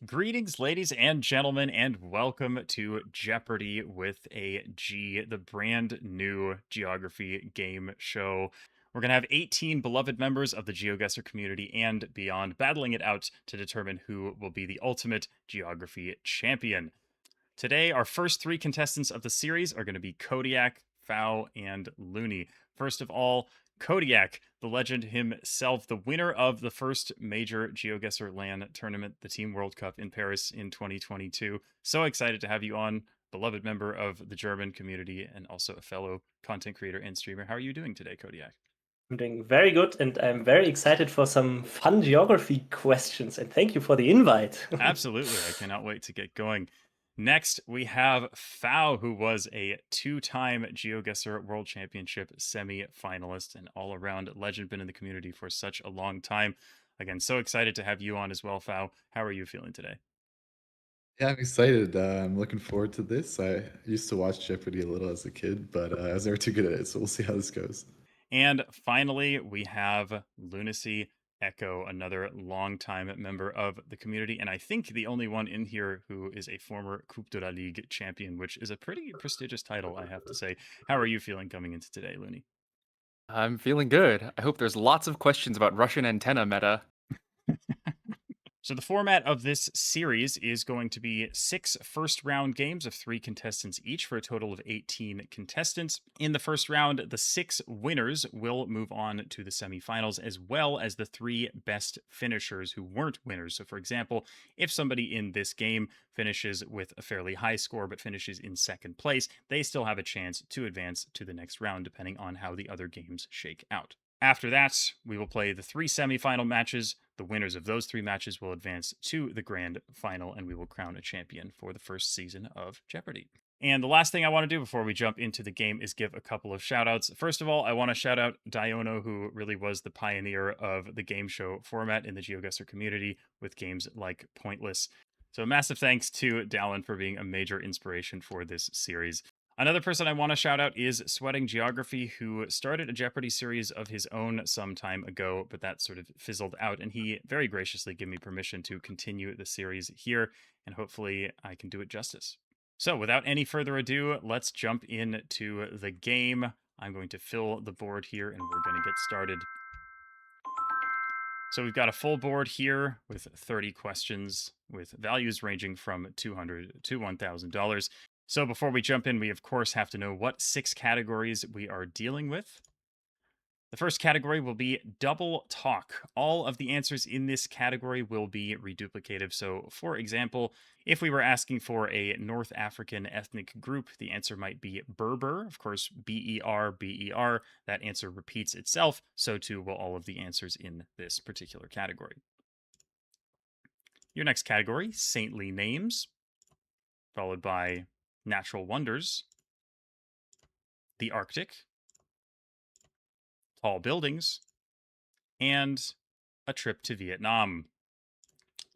Greetings, ladies and gentlemen, and welcome to Jeopardy with a G, the brand new geography game show. We're going to have 18 beloved members of the GeoGuessr community and beyond battling it out to determine who will be the ultimate geography champion. Today, our first three contestants of the series are going to be Kodiak, Fao, and Looney. First of all, Kodiak, the legend himself, the winner of the first major GeoGuessr LAN tournament, the Team World Cup in Paris in 2022. So excited to have you on, beloved member of the German community and also a fellow content creator and streamer. How are you doing today, Kodiak? I'm doing very good, and I'm very excited for some fun geography questions. And thank you for the invite. Absolutely. I cannot wait to get going. Next, we have Fao, who was a two-time GeoGuessr World Championship semi-finalist and all-around legend, been in the community for such a long time. Again, so excited to have you on as well, Fao. How are you feeling today? Yeah, I'm excited. I'm looking forward to this. I used to watch Jeopardy a little as a kid, but I was never too good at it, so we'll see how this goes. And finally, we have Lunacy Echo, another longtime member of the community, and I think the only one in here who is a former Coupe de la Ligue champion, which is a pretty prestigious title, I have to say. How are you feeling coming into today, Looney? I'm feeling good. I hope there's lots of questions about Russian antenna meta. So, the format of this series is going to be 6 first round games of 3 contestants each for a total of 18 contestants. In the first round, the 6 winners will move on to the semifinals, as well as the 3 best finishers who weren't winners. So, for example, if somebody in this game finishes with a fairly high score but finishes in second place, they still have a chance to advance to the next round, depending on how the other games shake out. After that, we will play the 3 semifinal matches. The winners of those 3 matches will advance to the grand final, and we will crown a champion for the first season of Jeopardy! And the last thing I want to do before we jump into the game is give a couple of shout outs. First of all, I want to shout out Diono, who really was the pioneer of the game show format in the GeoGuessr community with games like Pointless. So, massive thanks to Dallin for being a major inspiration for this series. Another person I want to shout out is Sweating Geography, who started a Jeopardy series of his own some time ago, but that sort of fizzled out, and he very graciously gave me permission to continue the series here, and hopefully I can do it justice. So, without any further ado, let's jump into the game. I'm going to fill the board here, and we're going to get started. So we've got a full board here with 30 questions with values ranging from $200 to $1,000. So before we jump in, we of course have to know what 6 categories we are dealing with. The first category will be double talk. All of the answers in this category will be reduplicative. So, for example, if we were asking for a North African ethnic group, the answer might be Berber. Of course, BER, BER. That answer repeats itself. So, too, will all of the answers in this particular category. Your next category, saintly names, followed by natural wonders, the Arctic, tall buildings, and a trip to Vietnam.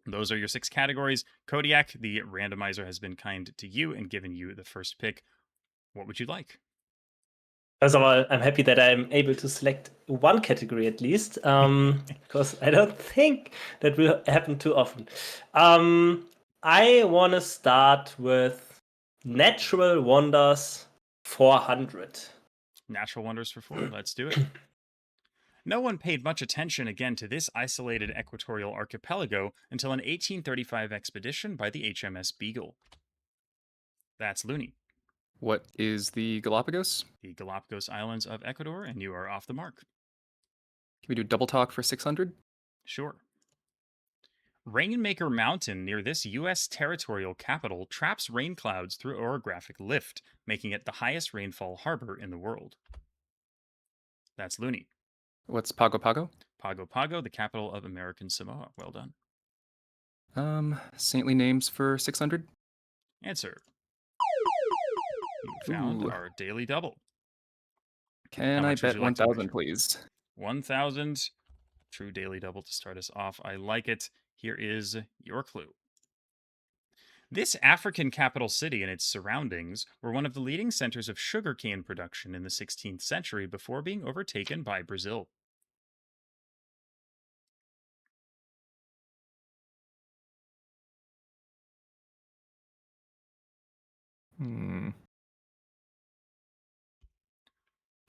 Those are your 6 categories. Kodiak, the randomizer, has been kind to you and given you the first pick. What would you like? First of all, I'm happy that I'm able to select one category at least, because I don't think that will happen too often. I want to start with Natural Wonders 400. Natural wonders for 4. Let's do it. No one paid much attention again to this isolated equatorial archipelago until an 1835 expedition by the HMS Beagle. That's Looney, What is the Galapagos? the Galapagos Islands of Ecuador, and you are off the mark. Can we do double talk for 600? Sure. Rainmaker Mountain near this U.S. territorial capital traps rain clouds through orographic lift, making it the highest rainfall harbor in the world. That's Looney. What's Pago Pago? Pago Pago, the capital of American Samoa. Well done. Saintly names for 600? Answer. You found Ooh. our daily double. Can I much would bet you like to 1,000, wager? please? 1,000. True daily double to start us off. I like it. Here is your clue. This African capital city and its surroundings were one of the leading centers of sugarcane production in the 16th century before being overtaken by Brazil. Hmm.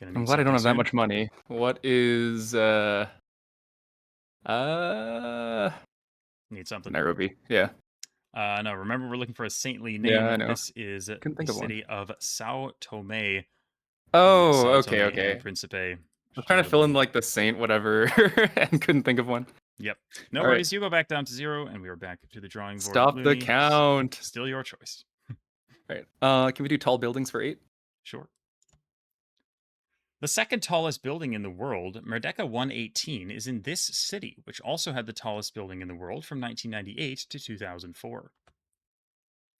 Gonna I'm need glad I don't something have that soon. much money. What is Need something. Nairobi? Yeah. No, remember we're looking for a saintly Yeah, name. I know. This is Couldn't the think of one. city of Sao Tome. Oh, Sao okay, Tome okay. and Principe. I was trying to fill in like the saint whatever and couldn't think of one. Yep. No All right. worries. You go back down to 0, and we are back to the drawing board. Stop the Looney, count. Still your choice. Right. Can we do tall buildings for 8? Sure. The second tallest building in the world, Merdeka 118, is in this city, which also had the tallest building in the world from 1998 to 2004.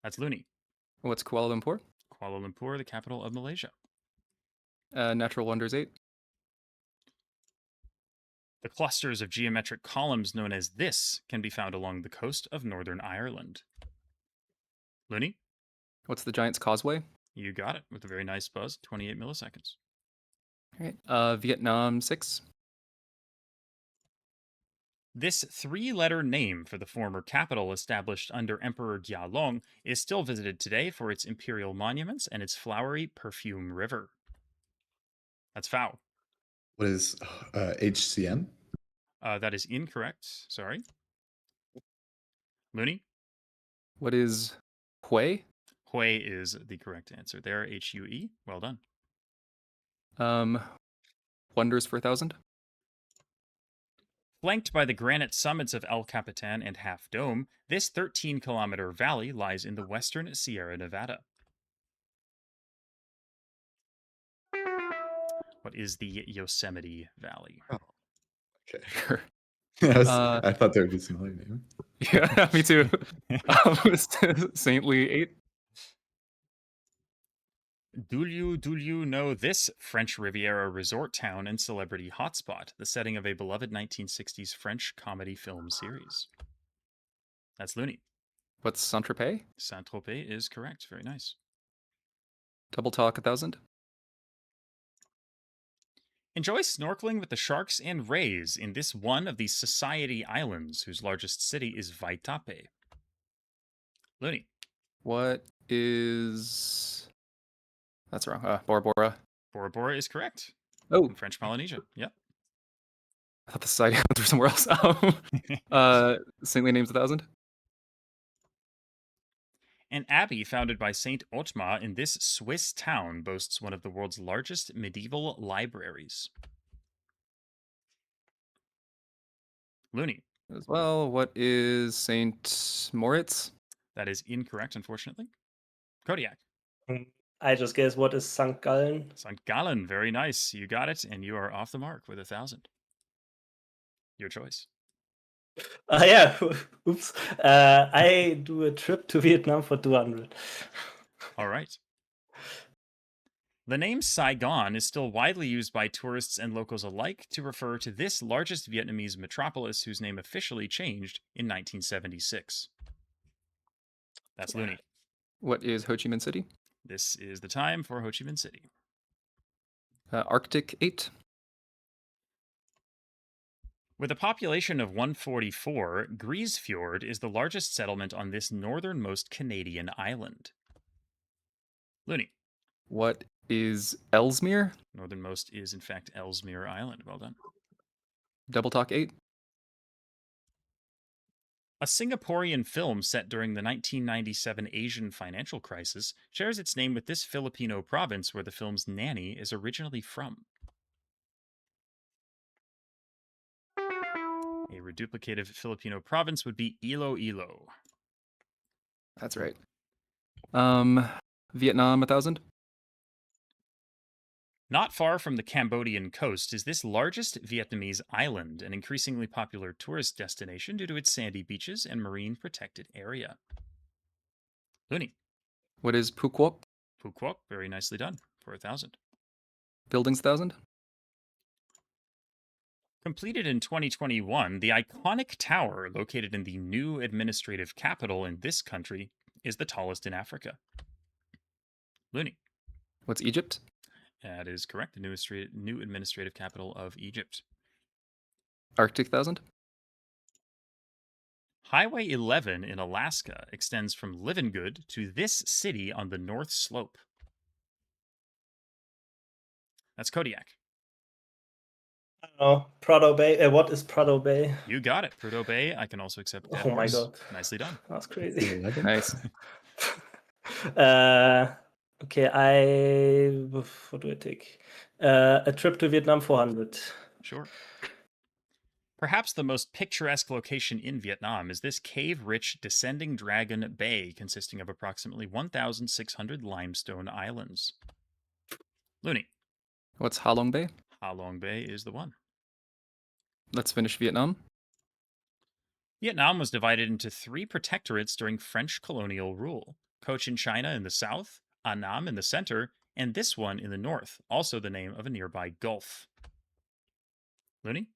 That's Looney. What's Kuala Lumpur? Kuala Lumpur, the capital of Malaysia. Natural Wonders 8. The clusters of geometric columns known as this can be found along the coast of Northern Ireland. Looney, What's the Giant's Causeway? you got it with a very nice buzz, 28 milliseconds. All right. Vietnam 6. This 3-letter name for the former capital established under Emperor Gyalong is still visited today for its imperial monuments and its flowery perfume river. That's Phao. What is HCM? That is incorrect. Sorry. Looney? What is Hue? Hue is the correct answer there. Hue. Well done. Wonders for 1,000. Flanked by the granite summits of El Capitan and Half Dome, this 13-kilometer valley lies in the western Sierra Nevada. What is the Yosemite Valley? Okay. Sure. I thought there would be some other name. Yeah, me too. Saintly 8. Do you know this French Riviera resort town and celebrity hotspot, the setting of a beloved 1960s French comedy film series? That's Looney. What's Saint-Tropez? Saint-Tropez is correct. Very nice. Double Talk 1,000. Enjoy snorkeling with the sharks and rays in this one of the Society Islands, whose largest city is Vaitape. Looney. What is... That's wrong. Bora Bora. Bora Bora is correct. Oh, In French Polynesia. Yep. I thought the Society Islands were somewhere else. Saintly Names 1,000. An abbey founded by Saint Otma in this Swiss town boasts one of the world's largest medieval libraries. Looney. As well, what is Saint Moritz? That is incorrect, unfortunately. Kodiak. I just guess what is St. Gallen? St. Gallen. Very nice. You got it, and you are off the mark with 1,000. Your choice. Yeah, oops. I do a trip to Vietnam for 200. All right. The name Saigon is still widely used by tourists and locals alike to refer to this largest Vietnamese metropolis whose name officially changed in 1976. That's Looney. What is Ho Chi Minh City? This is the time for Ho Chi Minh City. Arctic 8. With a population of 144, Griesfjord is the largest settlement on this northernmost Canadian island. Looney. What is Ellesmere? Northernmost is, in fact, Ellesmere Island. Well done. Double Talk 8. A Singaporean film set during the 1997 Asian financial crisis shares its name with this Filipino province where the film's nanny is originally from. A reduplicative Filipino province would be Iloilo. That's right. Vietnam 1,000. Not far from the Cambodian coast is this largest Vietnamese island, an increasingly popular tourist destination due to its sandy beaches and marine protected area. Looney. What is Phu Quoc? Phu Quoc, very nicely done for 1,000. Buildings 1,000. Completed in 2021, the iconic tower located in the new administrative capital in this country is the tallest in Africa. Looney. What's Egypt? That is correct. The new administrative capital of Egypt. Arctic 1,000. Highway 11 in Alaska extends from Livingood to this city on the North Slope. That's Kodiak. I don't know. Prudhoe Bay. What is Prudhoe Bay? You got it. Prudhoe Bay. I can also accept Oh my Edwards. god. Nicely done. That's crazy. 11? Nice. Okay, what do I take? A trip to Vietnam 400. Sure. Perhaps the most picturesque location in Vietnam is this cave-rich descending dragon bay consisting of approximately 1,600 limestone islands. Looney. What's Ha Long Bay? Ha Long Bay is the one. Let's finish Vietnam. Vietnam was divided into 3 protectorates during French colonial rule. Cochin China in the south, Annam in the center, and this one in the north, also the name of a nearby gulf. Looney?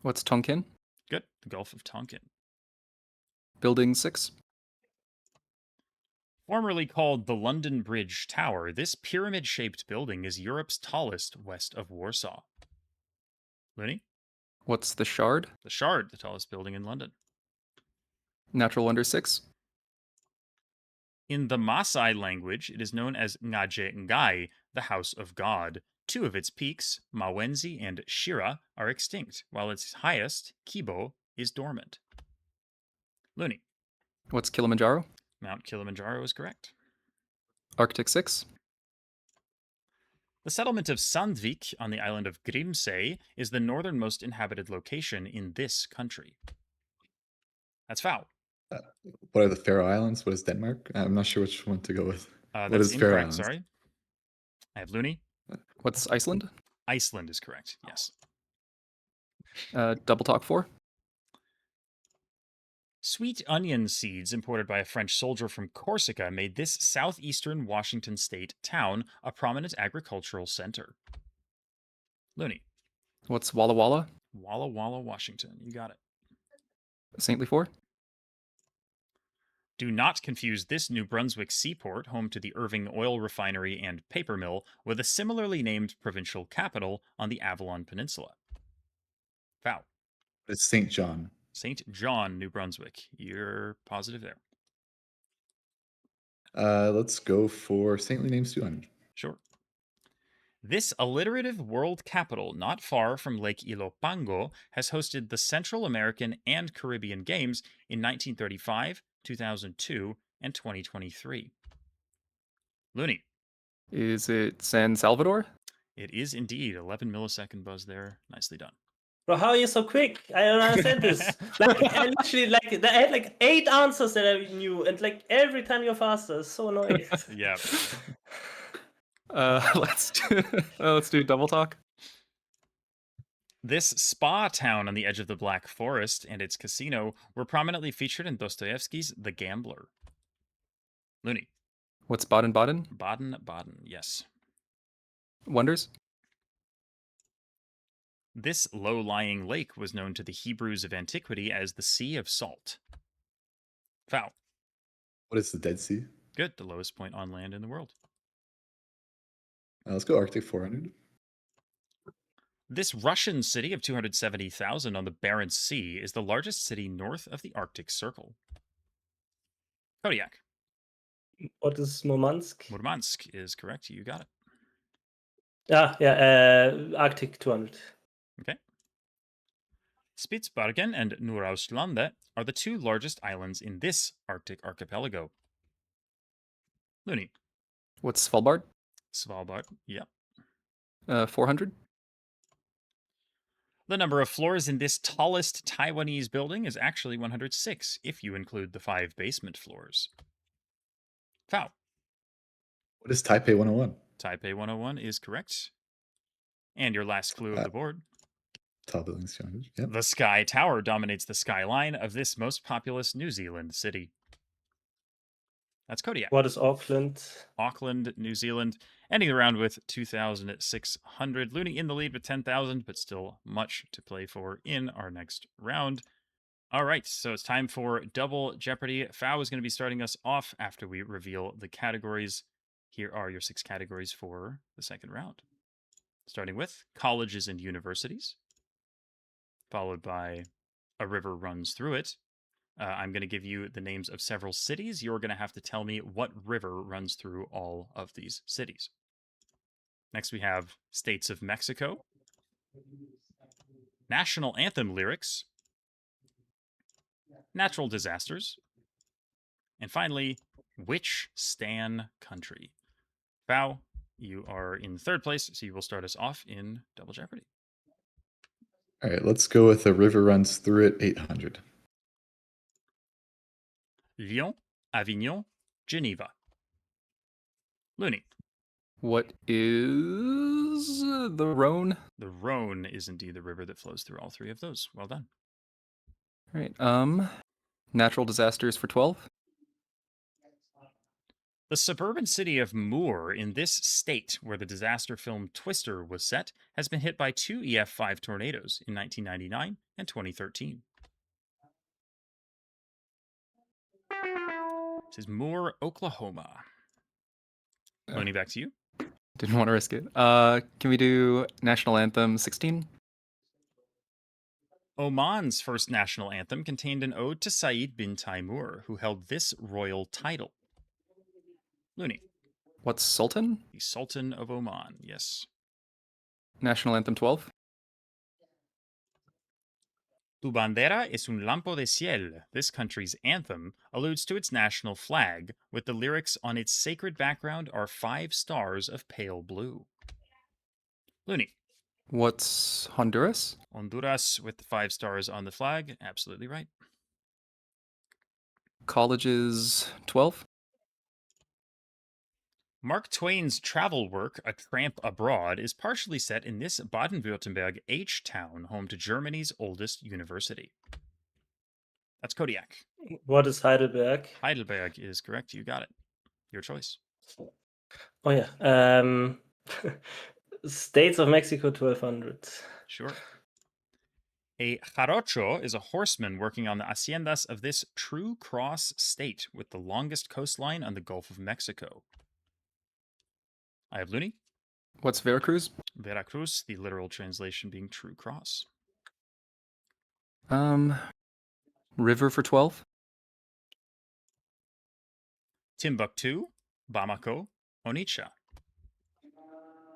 What's Tonkin? Good. The Gulf of Tonkin. Building 6. Formerly called the London Bridge Tower, this pyramid-shaped building is Europe's tallest west of Warsaw. Looney? What's the Shard? The Shard, the tallest building in London. Natural Wonder 6. In the Maasai language, it is known as Ngaje Ngai, the House of God. 2 of its peaks, Mawenzi and Shira, are extinct, while its highest, Kibo, is dormant. Looney. What's Kilimanjaro? Mount Kilimanjaro is correct. Arctic 6. The settlement of Sandvik on the island of Grimsey is the northernmost inhabited location in this country. That's foul. What are the Faroe Islands? What is Denmark? I'm not sure which one to go with. That's What is Faroe incorrect, Islands? sorry. I have Looney. What's Iceland? Iceland is correct, yes. Double Talk 4. Sweet onion seeds imported by a French soldier from Corsica made this southeastern Washington state town a prominent agricultural center. Looney. What's Walla Walla? Walla Walla, Washington. You got it. Saintly 4. Do not confuse this New Brunswick seaport, home to the Irving Oil Refinery and paper mill, with a similarly named provincial capital on the Avalon Peninsula. Foul. It's St. John. St. John, New Brunswick. You're positive there. Let's go for saintly names 200. Sure. This alliterative world capital, not far from Lake Ilopango, has hosted the Central American and Caribbean Games in 1935, 2002, and 2023. Looney. Is it San Salvador? It is indeed. 11 millisecond buzz there. Nicely done. Bro, how are you so quick? I don't understand this. I literally I had 8 answers that I knew, and every time you're faster. It's so annoying. Yeah. Let's do Double Talk. This spa town on the edge of the Black Forest and its casino were prominently featured in Dostoevsky's The Gambler. Looney. What's Baden-Baden? Baden-Baden, yes. Wonders? This low-lying lake was known to the Hebrews of antiquity as the Sea of Salt. Foul. What is the Dead Sea? Good, the lowest point on land in the world. Let's go Arctic 400. This Russian city of 270,000 on the Barents Sea is the largest city north of the Arctic Circle. Kodiak. What is Murmansk? Murmansk is correct. You got it. Arctic 200. Okay. Spitsbergen and Nordøslandet are the 2 largest islands in this Arctic archipelago. Looney. What's Svalbard? Svalbard. Yep. 400. The number of floors in this tallest Taiwanese building is actually 106, if you include the 5 basement floors. Foul. What is Taipei 101? Taipei 101 is correct. And your last clue of the board. Tall buildings 200. Yep. The Sky Tower dominates the skyline of this most populous New Zealand city. That's Kodiak. What is Auckland? Auckland, New Zealand, ending the round with 2,600. Looney in the lead with 10,000, but still much to play for in our next round. All right, so it's time for Double Jeopardy. Fao is going to be starting us off after we reveal the categories. Here are your 6 categories for the second round. Starting with colleges and universities, followed by A River Runs Through It, I'm going to give you the names of several cities. You're going to have to tell me what river runs through all of these cities. Next, we have states of Mexico, national anthem lyrics, natural disasters, and finally, which Stan country? Val, you are in third place, so you will start us off in Double Jeopardy. All right, let's go with a river runs through it 800. Lyon, Avignon, Geneva. Looney. What is the Rhone? The Rhone is indeed the river that flows through all three of those. Well done. All right. Natural disasters for 12. The suburban city of Moore in this state, where the disaster film Twister was set, has been hit by 2 EF5 tornadoes in 1999 and 2013. This is Moore, Oklahoma. Looney, back to you. Didn't want to risk it. Can we do national anthem 16? Oman's first national anthem contained an ode to Said bin Taimur, who held this royal title. Looney. What's Sultan? The Sultan of Oman, yes. National anthem 12. Tu bandera es un lampo de ciel. This country's anthem alludes to its national flag, with the lyrics on its sacred background are 5 stars of pale blue. Looney. What's Honduras? Honduras with the 5 stars on the flag. Absolutely right. Colleges 12. Mark Twain's travel work, A Tramp Abroad, is partially set in this Baden-Württemberg H-town, home to Germany's oldest university. That's Kodiak. What is Heidelberg? Heidelberg is correct. You got it. Your choice. Oh yeah. States of Mexico 1200. Sure. A jarocho is a horseman working on the haciendas of this True Cross state with the longest coastline on the Gulf of Mexico. I have Looney. What's Veracruz? Veracruz, the literal translation being True Cross. River for 12. Timbuktu, Bamako, Onitsha.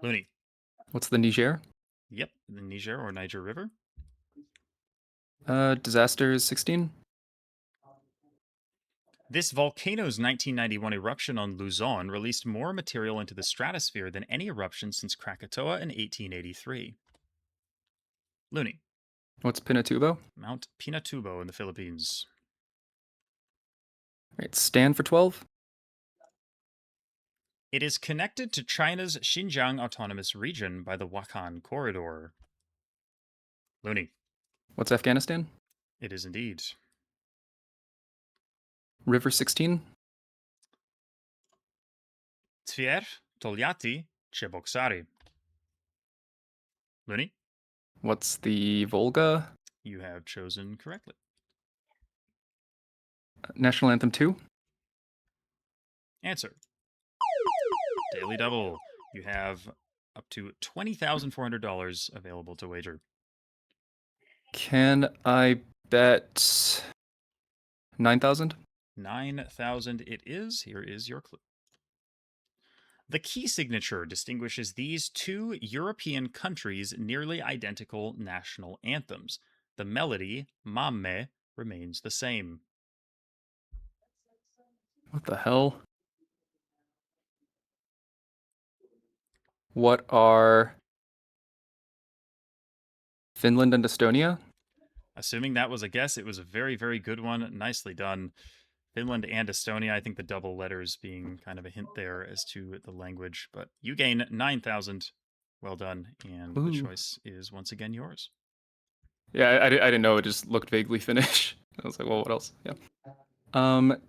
Looney. What's the Niger? Yep, the Niger or Niger River. Disasters 16. This volcano's 1991 eruption on Luzon released more material into the stratosphere than any eruption since Krakatoa in 1883. Looney. What's Pinatubo? Mount Pinatubo in the Philippines. All right, Stan for 12. It is connected to China's Xinjiang Autonomous Region by the Wakhan Corridor. Looney. What's Afghanistan? It is indeed. River 16. Tver, Tolyatti, Cheboksary. Looney. What's the Volga? You have chosen correctly. National anthem 2. Answer. Daily double. You have up to $20,400 available to wager. Can I bet 9,000? 9,000 it is. Here is your clue. The key signature distinguishes these 2 European countries' nearly identical national anthems. The melody, Mamme, remains the same. What the hell? What are Finland and Estonia? Assuming that was a guess, it was a very, very good one. Nicely done. Finland and Estonia, I think the double letters being kind of a hint there as to the language. But you gain 9,000. Well done. And Ooh. the choice is once again yours. Yeah, I didn't know. It just looked vaguely Finnish. I was like, well, what else? Yeah.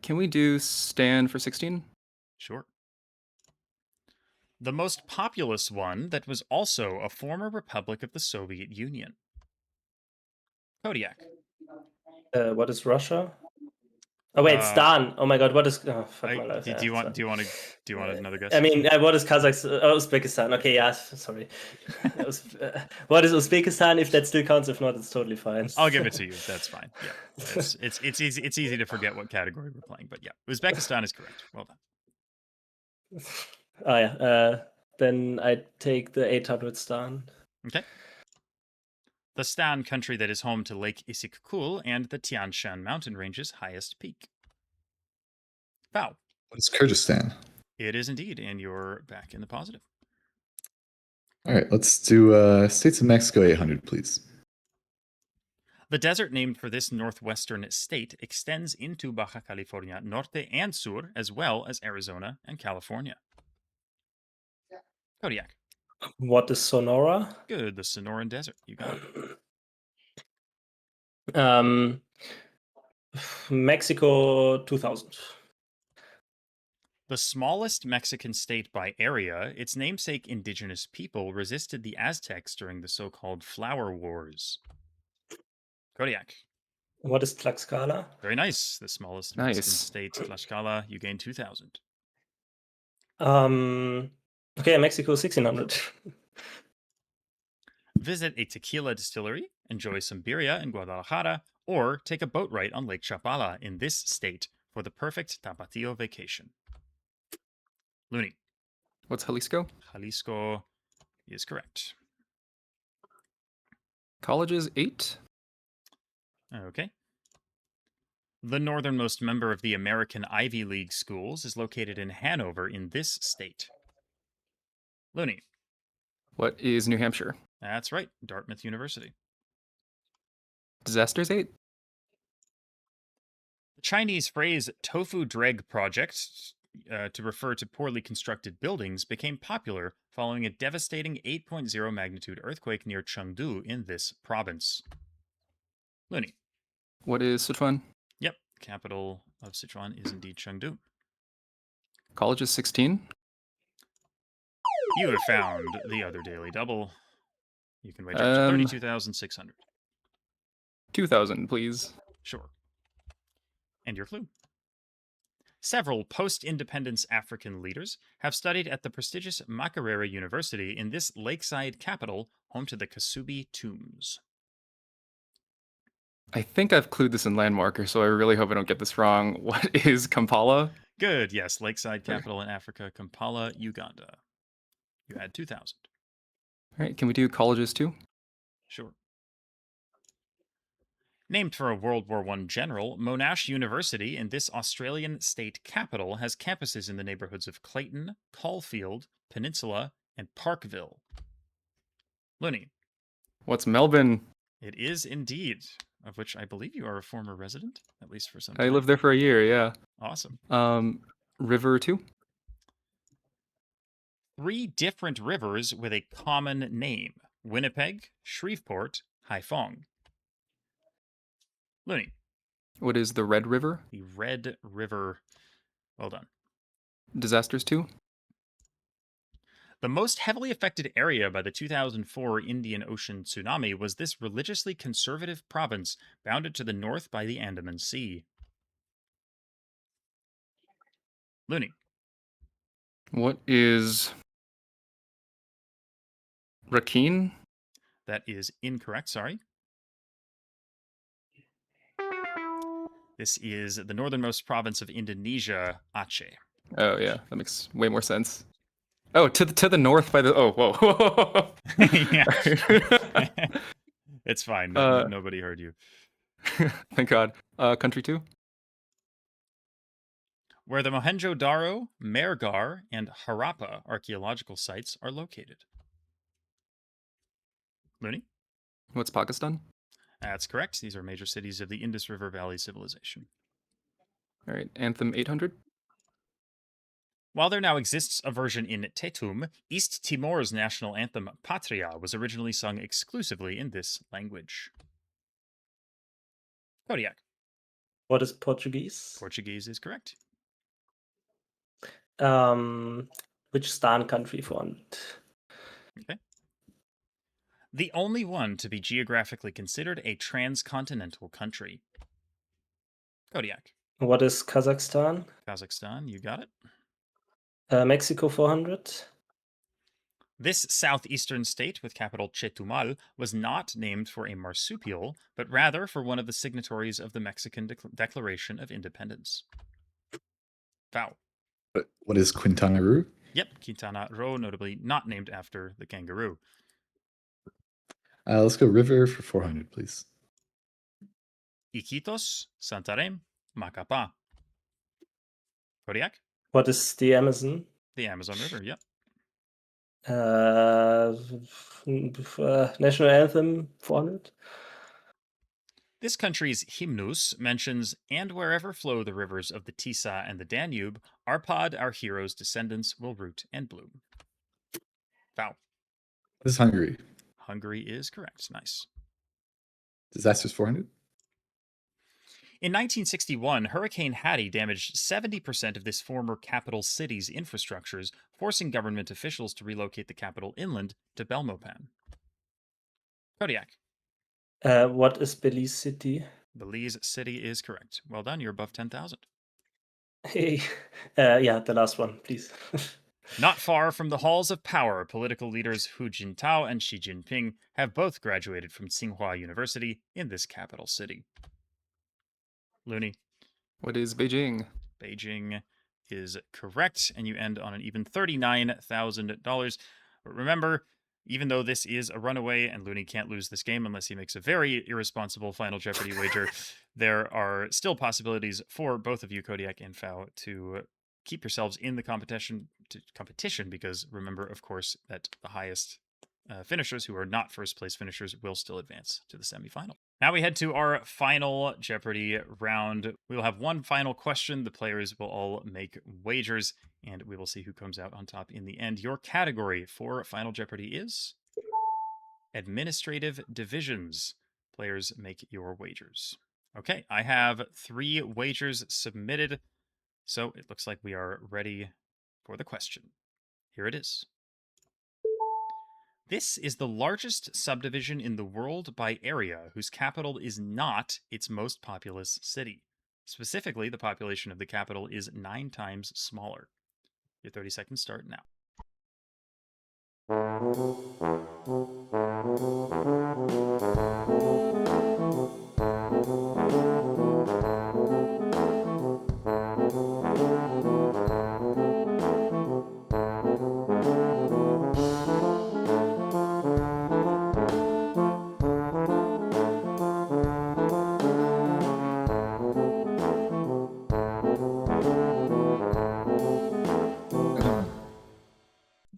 Can we do Stan for 16? Sure. The most populous one that was also a former republic of the Soviet Union. Kodiak. What is Russia? Oh wait, Stan. Oh my god, what is? Oh fuck my life. Do Yeah, you want? so- Do you want to? Do you want another guess? I mean, what is Kazakhstan? Uzbekistan. Okay, yeah, sorry. What is Uzbekistan? If that still counts, if not, it's totally fine. I'll give it to you. That's fine. Yeah, it's easy. It's easy to forget what category we're playing, but yeah, Uzbekistan is correct. Well done. Oh yeah. Then I take the 800 Stan. Okay. The Stan country that is home to Lake Issyk-Kul and the Tian Shan mountain range's highest peak. Wow. What's Kyrgyzstan? It is indeed, and you're back in the positive. All right, let's do States of Mexico 800, please. The desert named for this northwestern state extends into Baja California Norte and Sur, as well as Arizona and California. Kodiak. What is Sonora? Good, the Sonoran Desert. You got it. Mexico 2000. The smallest Mexican state by area, its namesake indigenous people resisted the Aztecs during the so-called Flower Wars. Kodiak. What is Tlaxcala? Very nice. The smallest Nice. Mexican state, Tlaxcala. You gain 2,000. Okay, Mexico 1600. Visit a tequila distillery, enjoy some birria in Guadalajara, or take a boat ride on Lake Chapala in this state for the perfect Tapatio vacation. Looney. What's Jalisco? Jalisco is correct. Colleges 8. Okay. The northernmost member of the American Ivy League schools is located in Hanover in this state. Looney. What is New Hampshire? That's right. Dartmouth University. Disasters 8. The Chinese phrase tofu dreg project to refer to poorly constructed buildings became popular following a devastating 8.0 magnitude earthquake near Chengdu in this province. Looney. What is Sichuan? Yep, capital of Sichuan is indeed Chengdu. Colleges 16. You have found the other daily double. You can wager up to 32,600. 2,000, please. Sure. And your clue. Several post-independence African leaders have studied at the prestigious Makerere University in this lakeside capital, home to the Kasubi tombs. I think I've clued this in Landmarker, so I really hope I don't get this wrong. What is Kampala? Good, yes, lakeside capital in Africa, Kampala, Uganda. You had 2,000. All right, can we do colleges too? Sure. Named for a World War I general, Monash University in this Australian state capital has campuses in the neighborhoods of Clayton, Caulfield, Peninsula, and Parkville. Looney. What's Melbourne? It is indeed, of which I believe you are a former resident, at least for some time. I lived there for a year, yeah. Awesome. River 2. 3 different rivers with a common name. Winnipeg, Shreveport, Haiphong. Looney. What is the Red River? The Red River. Well done. Disasters 2. The most heavily affected area by the 2004 Indian Ocean tsunami was this religiously conservative province bounded to the north by the Andaman Sea. Looney. What is Rakhine? That is incorrect, sorry. This is the northernmost province of Indonesia, Aceh. Oh yeah, that makes way more sense. Oh, to the north by the whoa. Yeah. It's fine. Nobody heard you. Thank God. Country 2. Where the Mohenjo-Daro, Mehrgarh, and Harappa archaeological sites are located. Looney? What's Pakistan? That's correct. These are major cities of the Indus River Valley civilization. All right, Anthem 800. While there now exists a version in Tetum, East Timor's national anthem Patria was originally sung exclusively in this language. Kodiak. What is Portuguese? Portuguese is correct. Which Stan country formed? Okay. The only one to be geographically considered a transcontinental country. Kodiak. What is Kazakhstan? Kazakhstan, you got it. Mexico 400. This southeastern state with capital Chetumal was not named for a marsupial, but rather for one of the signatories of the Mexican Declaration of Independence. Vow. What is Quintana Roo? Yep, Quintana Roo, notably not named after the kangaroo. Let's go river for 400, please. Iquitos, Santarém, Macapá. Kodiak? What is the Amazon? The Amazon River, yep. National anthem 400. This country's hymnus mentions, and wherever flow the rivers of the Tisa and the Danube, Arpad, our hero's descendants, will root and bloom. Vow. What is Hungary? Hungary is correct. Nice. Disasters 400. In 1961, Hurricane Hattie damaged 70% of this former capital city's infrastructures, forcing government officials to relocate the capital inland to Belmopan. Kodiak. What is Belize City? Belize City is correct. Well done. You're above 10,000. Hey, yeah, the last one, please. Not far from the halls of power, political leaders Hu Jintao and Xi Jinping have both graduated from Tsinghua University in this capital city. Looney. What is Beijing? Beijing is correct, and you end on an even $39,000. But remember, even though this is a runaway and Looney can't lose this game unless he makes a very irresponsible Final Jeopardy wager, there are still possibilities for both of you, Kodiak and Fao, to keep yourselves in the competition because remember, of course, that the highest finishers who are not first place finishers will still advance to the semifinal. Now we head to our final Jeopardy round. We will have one final question. The players will all make wagers, and we will see who comes out on top in the end. Your category for Final Jeopardy is Administrative Divisions. Players make your wagers. Okay, I have 3 wagers submitted, so it looks like we are ready for the question. Here it is. This is the largest subdivision in the world by area whose capital is not its most populous city. Specifically, the population of the capital is 9 times smaller. Your 30 seconds start now.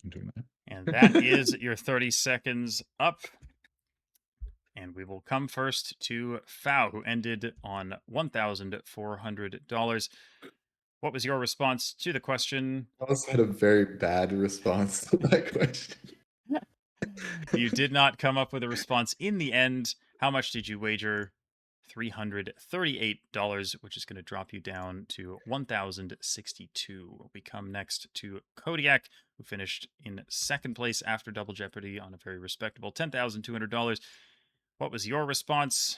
I'm doing that. And that is your 30 seconds up. And we will come first to Fao, who ended on $1,400. What was your response to the question? I also had a very bad response to that question. You did not come up with a response in the end. How much did you wager? $338, which is going to drop you down to $1,062. We come next to Kodiak, who finished in second place after Double Jeopardy on a very respectable $10,200. What was your response?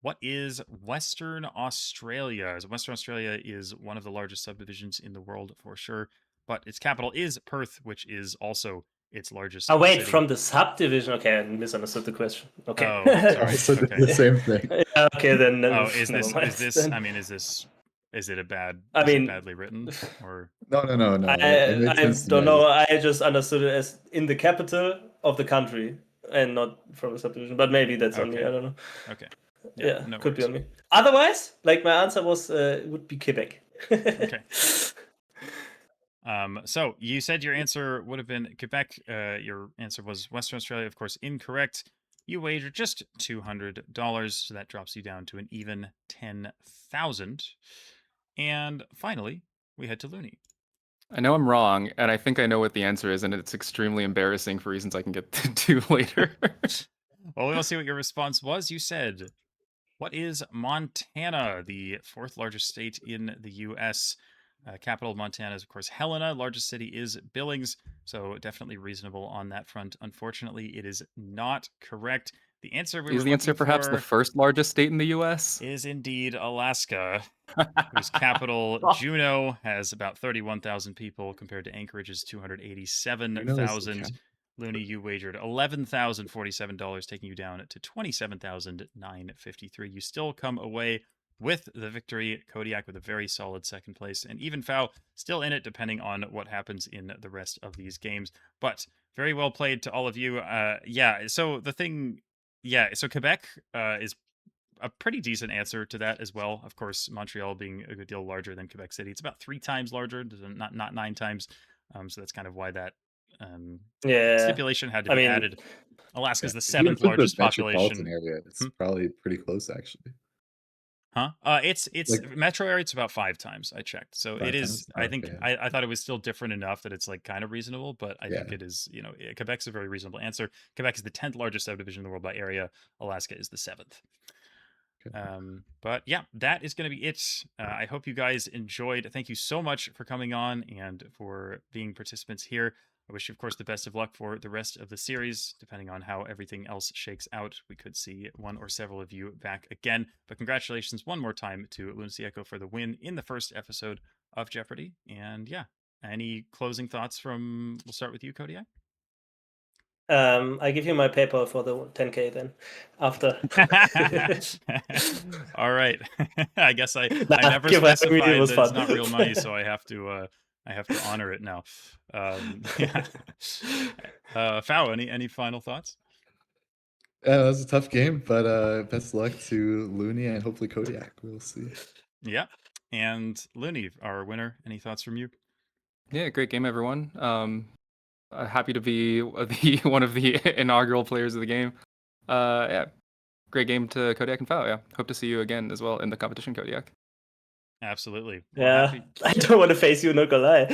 What is Western Australia? Western Australia is one of the largest subdivisions in the world for sure, but its capital is Perth, which is also its largest Oh, wait, city. from the subdivision. Okay, I misunderstood the question. Okay. Oh, sorry. I also did Okay. the same thing. Yeah, okay, then. Oh, is never this mind is this? then. I mean, is it a bad? I is it mean- badly written or? No. I It made sense to don't me. know. I just understood it as in the capital of the country and not from a subdivision. But maybe that's on me. Okay. I don't know. Okay. Yeah, no could be worries. on me. Otherwise, like my answer was, would be Quebec. Okay. So you said your answer would have been Quebec. Your answer was Western Australia, of course, incorrect. You wagered just $200, so that drops you down to an even 10,000. And finally, we head to Looney. I know I'm wrong, and I think I know what the answer is, and it's extremely embarrassing for reasons I can get to later. Well, we'll see what your response was. You said, what is Montana, the 4th largest state in the U.S.? Capital of Montana is, of course, Helena. Largest city is Billings, so definitely reasonable on that front. Unfortunately, it is not correct. The answer we Is were the answer looking perhaps the for first largest state in the U.S.? is indeed Alaska, whose capital, Juneau, has about 31,000 people compared to Anchorage's Juneau is the 287,000. capital. Looney, you wagered $11,047, taking you down to $27,953. You still come away with the victory. Kodiak with a very solid second place, and even Fao still in it, depending on what happens in the rest of these games. But very well played to all of you. So Quebec is a pretty decent answer to that as well. Of course, Montreal being a good deal larger than Quebec City. It's about 3 times larger, not 9 times. So that's kind of why that Yeah. stipulation had to I be mean, added. Alaska's the If you 7th include the largest metropolitan population. area, it's Hmm? probably pretty close actually. Huh? It's Like metro area. It's about 5 times. I checked, so it 5 is. times? Oh, I think okay. I thought it was still different enough that it's like kind of reasonable, but I think Yeah. it is. Quebec's a very reasonable answer. Quebec is the 10th largest subdivision in the world by area. Alaska is the 7th. Okay. But yeah, that is going to be it. I hope you guys enjoyed. Thank you so much for coming on and for being participants here. I wish you, of course, the best of luck for the rest of the series. Depending on how everything else shakes out, we could see one or several of you back again. But congratulations one more time to Lunacy Echo for the win in the first episode of Jeopardy. And yeah, any closing thoughts from? We'll start with you, Kodiak. I give you my PayPal for the 10K then after. All right. I guess I Nah, never give having me, it specified was that it's fun. not real money, so I have to honor it now. Yeah. Fao, any final thoughts? Yeah, that was a tough game, but best luck to Looney and hopefully Kodiak. We'll see. Yeah. And Looney, our winner, any thoughts from you? Yeah, great game, everyone. Happy to be one of the inaugural players of the game. Yeah, great game to Kodiak and Fao. Yeah, hope to see you again as well in the competition, Kodiak. Absolutely. Well, Yeah, happy. I don't want to face you, not gonna lie.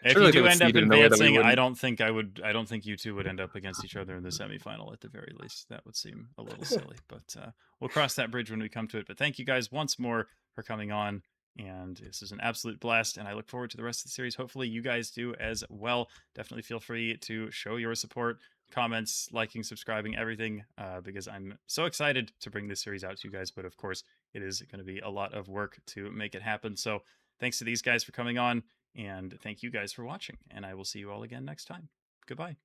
If feel you like that do was end up seeded in a way that we advancing, I wouldn't. don't think you two would end up against each other in the semifinal at the very least. That would seem a little silly, but we'll cross that bridge when we come to it. But thank you guys once more for coming on, and this is an absolute blast, and I look forward to the rest of the series. Hopefully you guys do as well. Definitely feel free to show your support, comments, liking, subscribing, everything, because I'm so excited to bring this series out to you guys. But of course, it is going to be a lot of work to make it happen. So thanks to these guys for coming on. And thank you guys for watching, and I will see you all again next time. Goodbye.